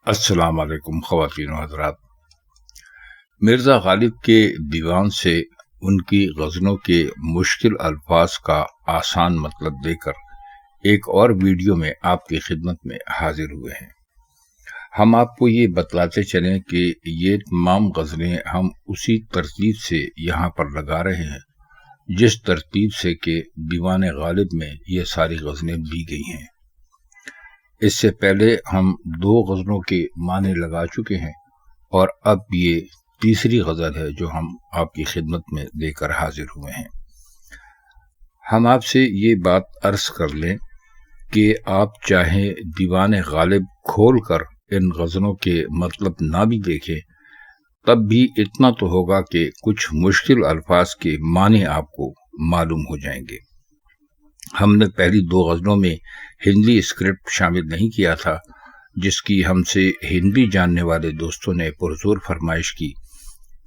अस्सलाम वालेकुम ख़वातीन व हज़रात। मिर्ज़ा गालिब के दीवान से उनकी गज़लों के मुश्किल अल्फाज का आसान मतलब देकर एक और वीडियो में आपकी खिदमत में हाजिर हुए हैं। हम आपको ये बतलाते चलें कि ये तमाम गज़लें हम उसी तरतीब से यहाँ पर लगा रहे हैं जिस तरतीब से कि दीवान गालिब में ये सारी गज़लें दी गई हैं। इससे पहले हम 2 गज़लों के माने लगा चुके हैं और अब ये तीसरी गज़ल है जो हम आपकी खिदमत में देकर हाजिर हुए हैं। हम आपसे ये बात अर्ज कर लें कि आप चाहे दीवान गालिब खोल कर इन गज़लों के मतलब ना भी देखें, तब भी इतना तो होगा कि कुछ मुश्किल अल्फाज के माने आपको मालूम हो जाएंगे। हमने पहली 2 गज़लों में हिंदी स्क्रिप्ट शामिल नहीं किया था, जिसकी हमसे हिंदी जानने वाले दोस्तों ने पुरज़ोर फरमाइश की,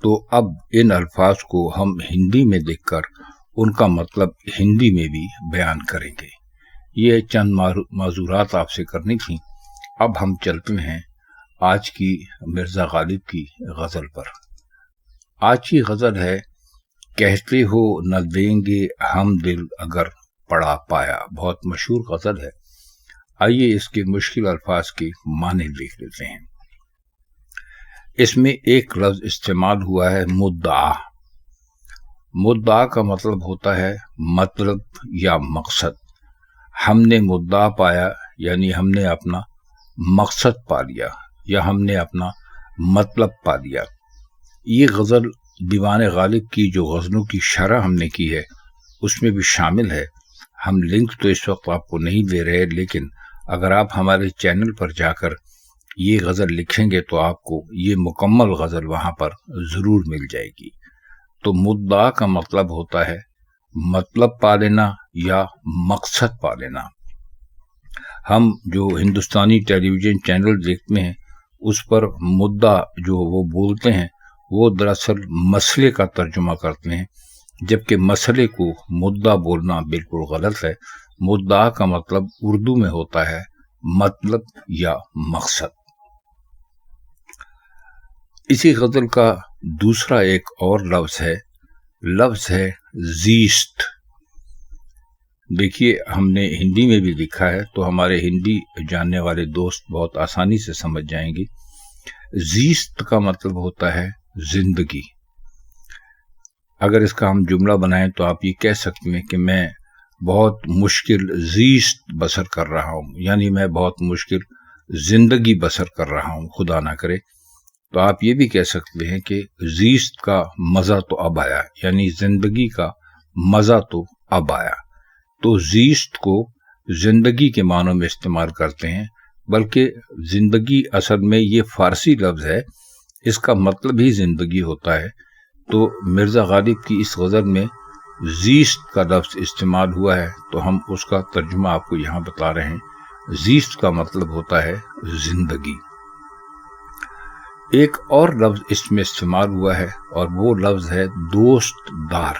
तो अब इन अल्फाज को हम हिंदी में देखकर उनका मतलब हिंदी में भी बयान करेंगे। ये चंद माज़ूरात आपसे करनी थी। अब हम चलते हैं आज की मिर्ज़ा गालिब की गज़ल पर। आज की गज़ल है कहते हो न देंगे हम दिल अगर पड़ा पाया। बहुत मशहूर गज़ल है। आइए इसके मुश्किल अल्फाज के माने देख लेते हैं। इसमें एक लफ्ज़ इस्तेमाल हुआ है मुद्दा। मुद्दा का मतलब होता है मतलब या मकसद। हमने मुद्दा पाया यानी हमने अपना मकसद पा लिया या हमने अपना मतलब पा लिया। ये गज़ल दीवान गालिब की जो गज़लों की शरह हमने की है उसमें भी शामिल है। हम लिंक तो इस वक्त आपको नहीं दे रहे, लेकिन अगर आप हमारे चैनल पर जाकर ये गज़ल लिखेंगे तो आपको ये मुकम्मल गज़ल वहाँ पर ज़रूर मिल जाएगी। तो मुद्दा का मतलब होता है मतलब पा लेना या मकसद पा लेना। हम जो हिंदुस्तानी टेलीविज़न चैनल देखते हैं उस पर मुद्दा जो वो बोलते हैं वो दरअसल मसले का तर्जुमा करते हैं, जबकि मसले को मुद्दा बोलना बिल्कुल गलत है। मुद्दा का मतलब उर्दू में होता है मतलब या मकसद। इसी गज़ल का दूसरा एक और लफ्ज़ है ज़ीस्त। देखिए, हमने हिंदी में भी लिखा है तो हमारे हिंदी जानने वाले दोस्त बहुत आसानी से समझ जाएंगे। ज़ीस्त का मतलब होता है जिंदगी। अगर इसका हम जुमला बनाएं तो आप ये कह सकते हैं कि मैं बहुत मुश्किल ज़ीस्त बसर कर रहा हूँ, यानी मैं बहुत मुश्किल ज़िंदगी बसर कर रहा हूँ, खुदा ना करे। तो आप ये भी कह सकते हैं कि ज़ीस्त का मज़ा तो अब आया, यानी ज़िंदगी का मज़ा तो अब आया। तो ज़ीस्त को ज़िंदगी के मानों में इस्तेमाल करते हैं, बल्कि ज़िंदगी असल में ये फ़ारसी लफ्ज़ है, इसका मतलब ही ज़िंदगी होता है। तो मिर्ज़ा गालिब की इस गज़ल में ज़ीस्त का लफ्ज़ इस्तेमाल हुआ है, तो हम उसका तर्जुमा आपको यहाँ बता रहे हैं। ज़ीस्त का मतलब होता है ज़िंदगी। एक और लफ्ज़ इसमें इस्तेमाल हुआ है और वो लफ्ज़ है दोस्तदार।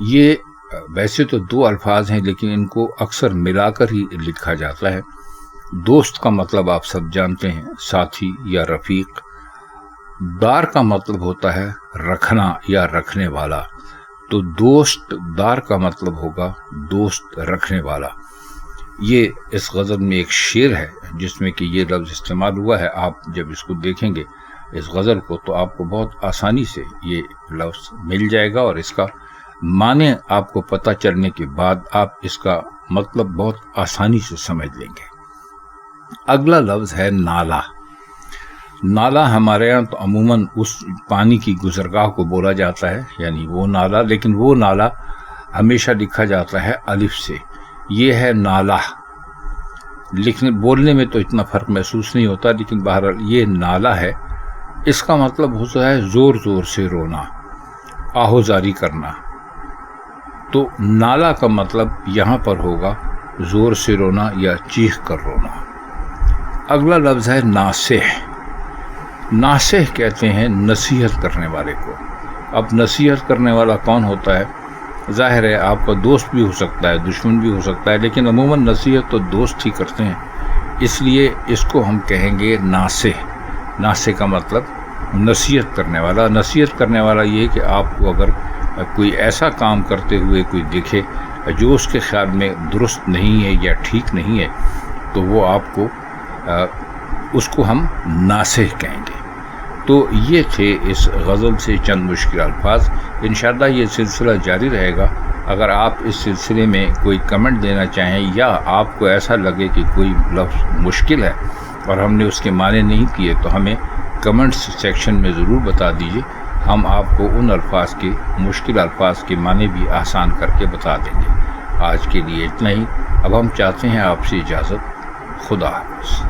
ये वैसे तो 2 अल्फाज हैं, लेकिन इनको अक्सर मिलाकर ही लिखा जाता है। दोस्त का मतलब आप सब जानते हैं, साथी या रफ़ीक। दार का मतलब होता है रखना या रखने वाला। तो दोस्त दार का मतलब होगा दोस्त रखने वाला। ये इस गज़ल में एक शेर है जिसमें कि ये लफ्ज़ इस्तेमाल हुआ है। आप जब इसको देखेंगे इस गज़ल को तो आपको बहुत आसानी से ये लफ्ज़ मिल जाएगा और इसका माने आपको पता चलने के बाद आप इसका मतलब बहुत आसानी से समझ लेंगे। अगला लफ्ज़ है नाला। नाला हमारे यहाँ तो अमूमन उस पानी की गुज़रगाह को बोला जाता है, यानी वो नाला, लेकिन वो नाला हमेशा लिखा जाता है अलिफ से। ये है नाला। लिखने बोलने में तो इतना फ़र्क महसूस नहीं होता, लेकिन बहरहाल ये नाला है। इसका मतलब होता है ज़ोर ज़ोर से रोना, आहोजारी करना। तो नाला का मतलब यहाँ पर होगा ज़ोर से रोना या चीख कर रोना। अगला लफ्ज़ है नासेह। नासेह कहते हैं नसीहत करने वाले को। अब नसीहत करने वाला कौन होता है? ज़ाहिर है आपका दोस्त भी हो सकता है, दुश्मन भी हो सकता है, लेकिन अमूमन नसीहत तो दोस्त ही करते हैं। اس لیے اس کو ہم کہیں گے ناصح۔ ناصح کا مطلب نصیحت کرنے والا۔ نصیحت کرنے والا یہ کہ آپ کو اگر کوئی ایسا کام کرتے ہوئے کوئی دیکھے جو اس کے خیال میں درست نہیں ہے یا ٹھیک نہیں ہے، تو وہ آپ کو اس کو ہم ناصح کہیں گے۔ تو یہ تھے اس غزل سے چند مشکل الفاظ۔ انشاءاللہ یہ سلسلہ جاری رہے گا۔ اگر آپ اس سلسلے میں کوئی کمنٹ دینا چاہیں یا آپ کو ایسا لگے کہ کوئی لفظ مشکل ہے اور ہم نے اس کے معنی نہیں کیے، تو ہمیں کمنٹس سیکشن میں ضرور بتا دیجیے۔ ہم آپ کو ان الفاظ کے مشکل الفاظ کے معنی بھی آسان کر کے بتا دیں گے۔ آج کے لیے اتنا ہی۔ اب ہم چاہتے ہیں آپ سے اجازت۔ خدا حافظ۔